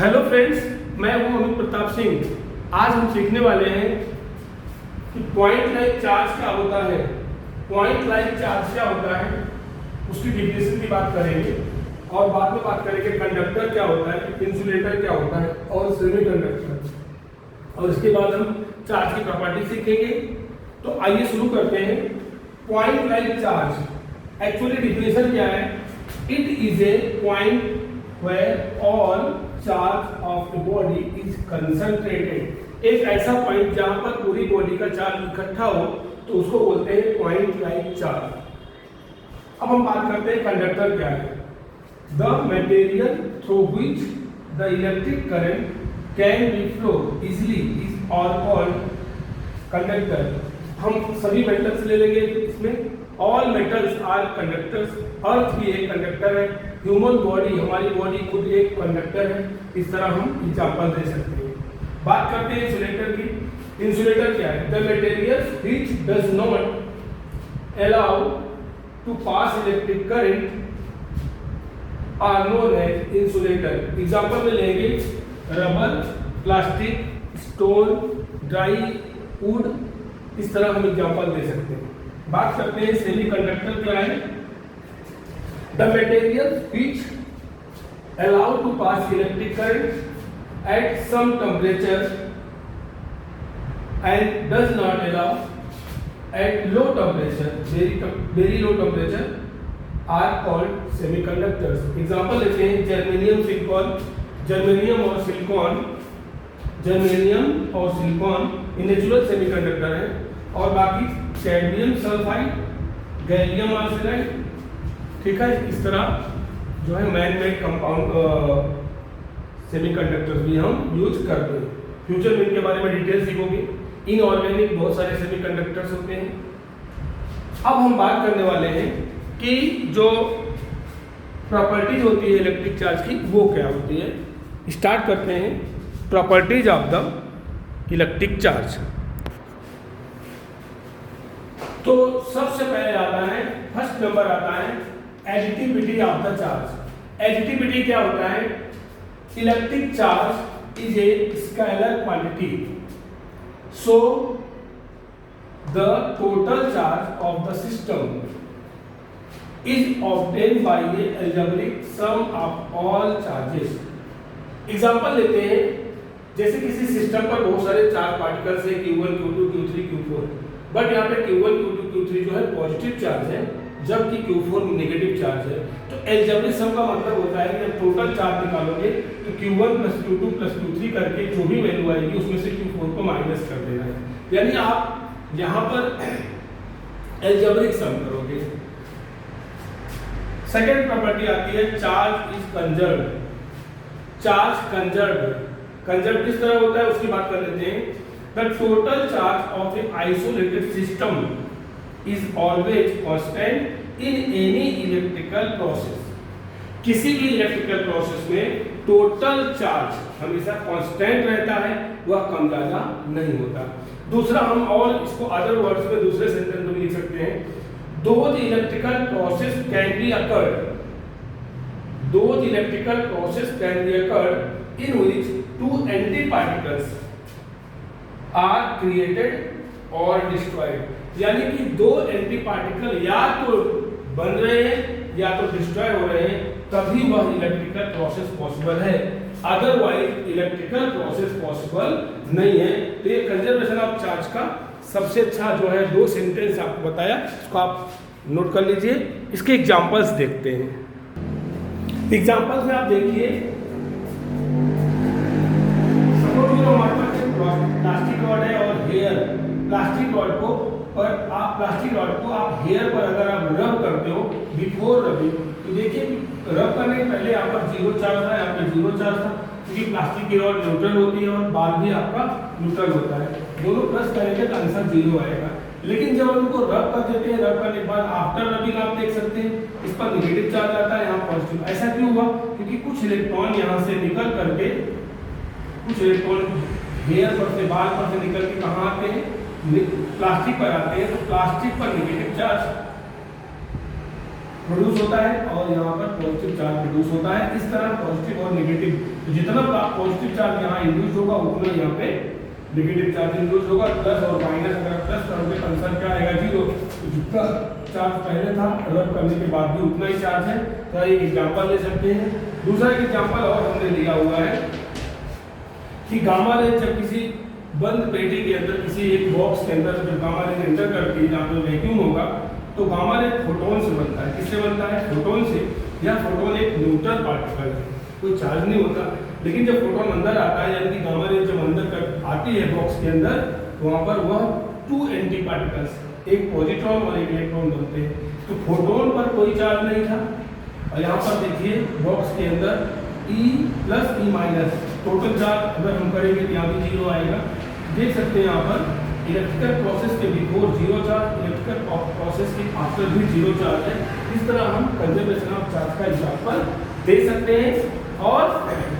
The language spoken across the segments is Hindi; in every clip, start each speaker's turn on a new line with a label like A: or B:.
A: हेलो फ्रेंड्स, मैं हूं अमित प्रताप सिंह। आज हम सीखने वाले हैं कि पॉइंट लाइक चार्ज क्या होता है। पॉइंट लाइक चार्ज क्या होता है उसकी डिफिनेशन की बात करेंगे और बाद में बात करेंगे कंडक्टर क्या होता है, इंसुलेटर क्या होता है और सेमीकंडक्टर। और इसके बाद हम चार्ज की प्रॉपर्टी सीखेंगे। तो आइए शुरू करते हैं। Point like charge actually definition क्या है? It is a point where all charge of the body is concentrated। एक ऐसा पॉइंट जहां पर पूरी बॉडी का चार्ज इकट्ठा हो तो उसको बोलते हैं पॉइंट लाइक चार्ज। अब हम बात करते हैं कंडक्टर क्या है। The material through which the electric current can be flow easily is are called conductor. हम सभी मेटल्स ले लेंगे इसमें। All metals are conductors. Earth भी एक कंडक्टर है। ह्यूमन बॉडी, हमारी बॉडी खुद एक कंडक्टर है। इस तरह हम एग्जांपल दे सकते हैं। बात करते हैं इंसुलेटर की। इंसुलेटर क्या है? The material which does not allow to pass electric current are known as insulator. Example में लेंगे rubber, plastic, stone, dry wood. इस तरह हम एग्जांपल दे सकते हैं। बात करते हैं सेमीकंडक्टर क्या है। The materials which allow to pass electric current at some temperature and does not allow at low temperature, very low temperature, are called semiconductors। Example लेते हैं जर्मेनियम, सिलिकॉन। जर्मेनियम और सिलिकॉन ये नेचुरल सेमीकंडक्टर है। और बाकी कैडमियम सल्फाइड, गैलियम आर्सेनाइड, ठीक है। इस तरह जो है मैन मेड कंपाउंड सेमीकंडक्टर्स भी हम यूज करते हैं। फ्यूचर में इनके बारे में डिटेल सीखोगे। इनऑर्गेनिक बहुत सारे सेमीकंडक्टर्स होते हैं। अब हम बात करने वाले हैं कि जो प्रॉपर्टीज होती है इलेक्ट्रिक चार्ज की वो क्या होती है। स्टार्ट करते हैं properties of the electric charge. तो सबसे पहले आता है, फर्स्ट नंबर आता है additivity of the charge. Additivity क्या होता है? Electric charge is a scalar quantity, so the total charge of the system is obtain by a algebraic sum of all charges. Example लेते हैं, जैसे किसी सिस्टम पर बहुत सारे चार्ज पार्टिकल्स है, Q1, Q2, Q3, Q4, but यहाँ पे Q1, Q2, Q3 जो है पॉजिटिव चार्ज है जबकि Q4 नेगेटिव चार्ज है। तो अलजेब्रिक सम का मतलब होता है कि जब टोटल चार्ज निकालोगे तो Q1 + Q2 + Q3 करके जो भी वैल्यू आएगी उसमें से Q4 को माइनस कर देना है। यानी आप यहाँ पर अलजेब्रिक सम करोगे। सेकेंड प्रॉपर्टी आती है charge is conserved. Charge conserved किस तरह होता है उसकी बात कर लेते हैं। The total charge of an isolated system is always constant in any electrical process। किसी भी इलेक्ट्रिकल प्रोसेस में टोटल चार्ज हमेशा कांस्टेंट रहता है, वह कम ज्यादा नहीं होता। दूसरा, हम और इसको अदर वर्ड्स में दूसरे सेंटेंस में लिख सकते हैं, those electrical process can be occurred in which two antiparticles are created और डिस्ट्रॉयड। यानी कि दो एंटी पार्टिकल या तो बन रहे हैं या तो डिस्ट्रॉय हो रहे हैं, तभी वह इलेक्ट्रिकल प्रोसेस पॉसिबल है। अदरवाइज इलेक्ट्रिकल प्रोसेस पॉसिबल नहीं है। तो ये कंजर्वेशन ऑफ चार्ज का सबसे अच्छा जो है दो सेंटेंस आपको बताया, इसको आप नोट कर लीजिए। इसके एग्जांपल्स देखते हैं। एग्जांपल्स में आप देखिए, प्लास्टिक रॉड है और हेयर। प्लास्टिक रॉड को आप हेयर पर अगर आप रब करते हो बिफोर रबिंग, तो देखिए रब करने के पहले यहाँ पर 0 चार्ज था, यहाँ पे 0 चार्ज था, क्योंकि प्लास्टिक की रॉड न्यूट्रल होती है और बाल भी आपका न्यूट्रल होता है। दोनों प्लस करेंगे तो आंसर 0 आएगा। लेकिन जब हम इनको रब कर देते हैं, रब करने के बाद आफ्टर रबिंग आप देख सकते हैं इस पर नेगेटिव चार्ज आता है, यहाँ पॉजिटिव। ऐसा क्यों हुआ? क्योंकि कुछ इलेक्ट्रॉन यहाँ से निकल करके, कुछ इलेक्ट्रॉन हेयर पर से, बाल पर से निकल के कहाँ आते हैं? प्लास्टिक पर आते हैं। तो प्लास्टिक पर नेगेटिव चार्ज प्रोड्यूस होता है और यहाँ पर पॉजिटिव चार्ज प्रोड्यूस होता है। इस तरह पॉजिटिव और नेगेटिव, तो जितना पॉजिटिव चार्ज यहाँ इंड्यूस होगा उतना यहाँ पे नेगेटिव चार्ज इंड्यूस होगा। प्लस और माइनस, अगर प्लस करोगे तो आंसर क्या आएगा 0। तो जितना चार्ज पहले था रब करने के बाद भी उतना ही चार्ज है। तो एक एग्जांपल ले सकते हैं। दूसरा एग्जांपल और हमने लिया हुआ है कि गामा रे जब किसी बंद पेटी के अंदर, किसी एक बॉक्स के अंदर जब गामा रे एंटर करती है जहाँ पे वैक्यूम होगा, तो गामा रे फोटोन से बनता है। किससे बनता है? फोटोन से। यह फोटोन एक न्यूट्रल पार्टिकल है, कोई चार्ज नहीं होता। लेकिन जब फोटोन अंदर आता है, यानी कि गामा रे जब अंदर आती है बॉक्स के अंदर, तो वहाँ पर वह 2 एंटी पार्टिकल्स, एक पॉजिट्रॉन और एक इलेक्ट्रॉन बनते हैं। तो फोटोन पर कोई चार्ज नहीं था और यहाँ पर देखिए बॉक्स के अंदर E plus E minus total charge अगर हम करेंगे तो यहाँ भी 0 आएगा। देख सकते हैं यहाँ पर इलेक्ट्रिकल प्रोसेस के बिफोर 0 चार्ज, इलेक्ट्रिकल प्रोसेस के आफ्टर भी 0 चार्ज है। इस तरह हम कंजर्वेशन ऑफ चार्ज का एग्जांपल दे सकते हैं और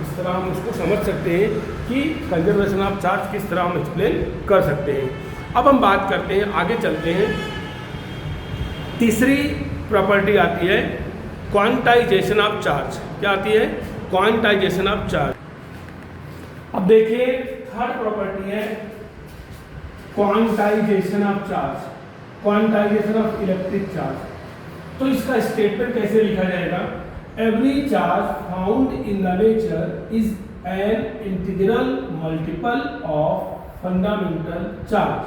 A: इस तरह हम उसको समझ सकते हैं कि कंजर्वेशन ऑफ चार्ज किस तरह हम एक्सप्लेन कर सकते हैं। अब हम बात करते हैं, आगे चलते हैं। तीसरी प्रॉपर्टी आती है क्वांटाइजेशन ऑफ चार्ज। क्या आती है? Quantization of charge. अब देखिए थर्ड प्रॉपर्टी है quantization of charge, quantization of electric charge. तो इसका स्टेटमेंट कैसे लिखा जाएगा? Every charge found in the nature is an integral multiple of fundamental charge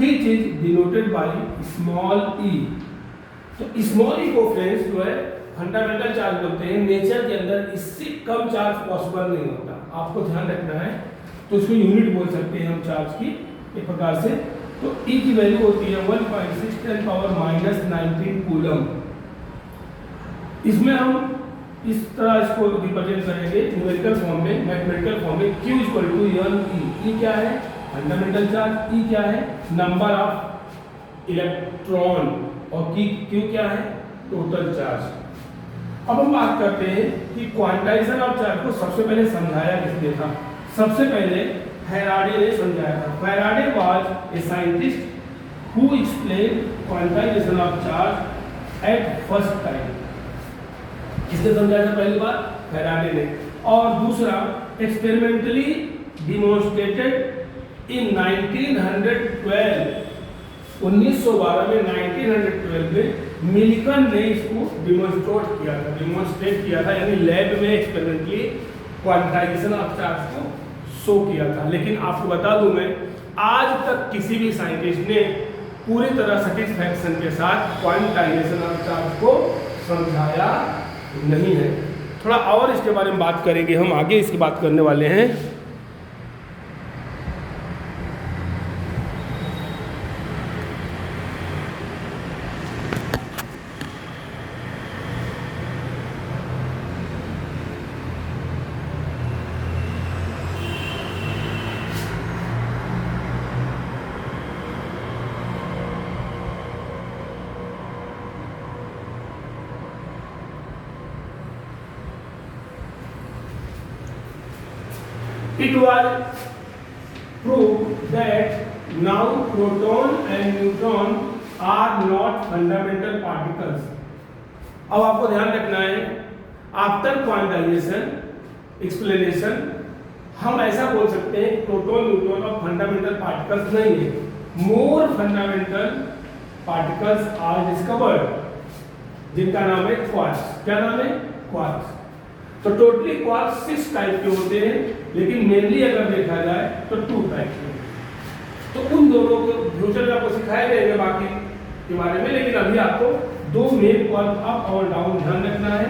A: which is denoted by small e। तो स्मॉल e को फ्रेंड्स जो है फंडामेंटल चार्ज बोलते हैं। नेचर के अंदर इससे कम चार्ज पॉसिबल नहीं होता, आपको ध्यान रखना है। तो उसको यूनिट बोल सकते हैं हम चार्ज की एक प्रकार से। तो E की वैल्यू होती है 1.6 × -19 कूलम। इसमें हम इस तरह इसको रिप्रेजेंट करेंगे न्यूमेरिकल फॉर्म में, मैथमेटिकल फॉर्म में। Q = N E। क्या है? Fundamental charge. E क्या है? Number of electron. और Q क्या है? Total charge. अब हम बात करते हैं कि क्वांटाइजेशन ऑफ चार्ज को सबसे पहले समझाया किसने था? सबसे पहले फैराडे ने समझाया था। Faraday was a scientist who explain quantization of charge at first time. किसने समझाया था पहली बार? फैराडे ने। और दूसरा एक्सपेरिमेंटली डिमॉन्स्ट्रेटेड इन 1912 में 1912 में मिल्टन ने इसको डिमॉन्स्ट्रेट किया था, यानी लैब में एक्सपेरिमेंटली क्वांटाइजेशन ऑफ चार्ज को शो किया था। लेकिन आपको बता दूं मैं, आज तक किसी भी साइंटिस्ट ने पूरी तरह सेटिस्फैक्शन के साथ क्वांटाइजेशन ऑफ चार्ज को समझाया नहीं है। थोड़ा और इसके बारे में बात करेंगे, हम आगे इसकी बात करने वाले हैं। It was proved that now proton and neutron are not fundamental particles. अब आपको ध्यान रखना है, आफ्टर क्वांटाइजेशन एक्सप्लेनेशन हम ऐसा बोल सकते हैं प्रोटॉन न्यूट्रॉन और फंडामेंटल पार्टिकल्स नहीं है। More fundamental particles are discovered, जिनका नाम है क्वार्क्स। क्या नाम है? क्वार्क्स। तो टोटली क्वार्क्स 6 टाइप के होते हैं, लेकिन मेनली अगर देखा जाए तो 2 टाइप के। तो उन दोनों को फ्यूचर में आपको सिखाए जाएंगे बाकी के बारे में, लेकिन अभी आपको 2 मेन क्वार्क अप और डाउन ध्यान रखना है।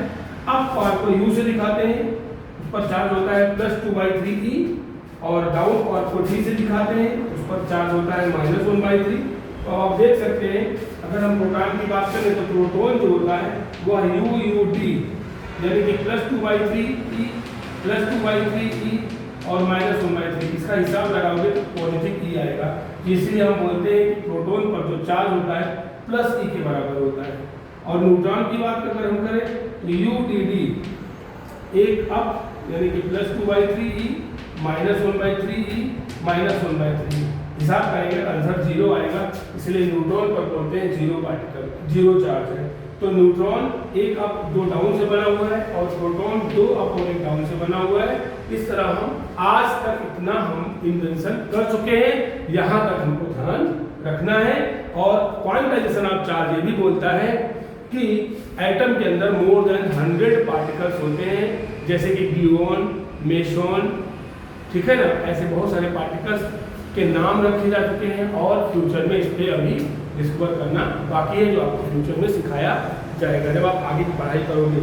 A: अप क्वार्क को U से दिखाते हैं, उस पर चार्ज होता है +2/3e, और डाउन क्वार्क को D से दिखाते हैं, उस पर चार्ज होता है -1/3। तो आप देख सकते हैं, अगर हम प्रोटॉन की बात करें तो प्रोटॉन जो होता है वह UUD, यानी कि +2/3e, +2/3e और -1/3, इसका हिसाब लगाओगे तो पॉजिटिव E आएगा। इसलिए हम बोलते हैं कि प्रोटॉन पर जो चार्ज होता है +E के बराबर होता है। और न्यूट्रॉन की बात अगर हम करें तो UDD, एक अप यानी कि +2/3e, -1/3e, -1/3, हिसाब करेंगे आंसर 0 आएगा। इसलिए न्यूट्रॉन पर बोलते हैं 0 पार्टिकल, 0 चार्ज है। तो न्यूट्रॉन एक अप 2 डाउन से बना हुआ है और प्रोटॉन 2 अप और 1 डाउन से बना हुआ है। इस तरह हम आज तक इतना हम इन्वेंशन कर चुके हैं, यहाँ तक हमको ध्यान रखना है। और क्वांटाइजेशन ऑफ चार्ज ये भी बोलता है कि एटम के अंदर मोर देन 100 पार्टिकल्स होते हैं, जैसे कि ग्लूऑन, मेसॉन, ठीक है ना, ऐसे बहुत सारे पार्टिकल्स के नाम रखे जा चुके हैं और फ्यूचर में इस पर अभी डिस्कवर करना बाकी है, जो आपको फ्यूचर में सिखाया जाएगा जब आप आगे की पढ़ाई करोगे।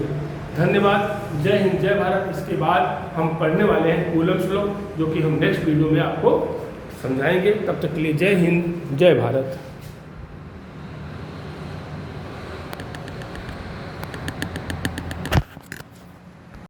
A: धन्यवाद, जय हिंद, जय भारत। इसके बाद हम पढ़ने वाले हैं कूलम्ब्स लॉ, जो कि हम नेक्स्ट वीडियो में आपको समझाएंगे। तब तक के लिए जय हिंद, जय भारत।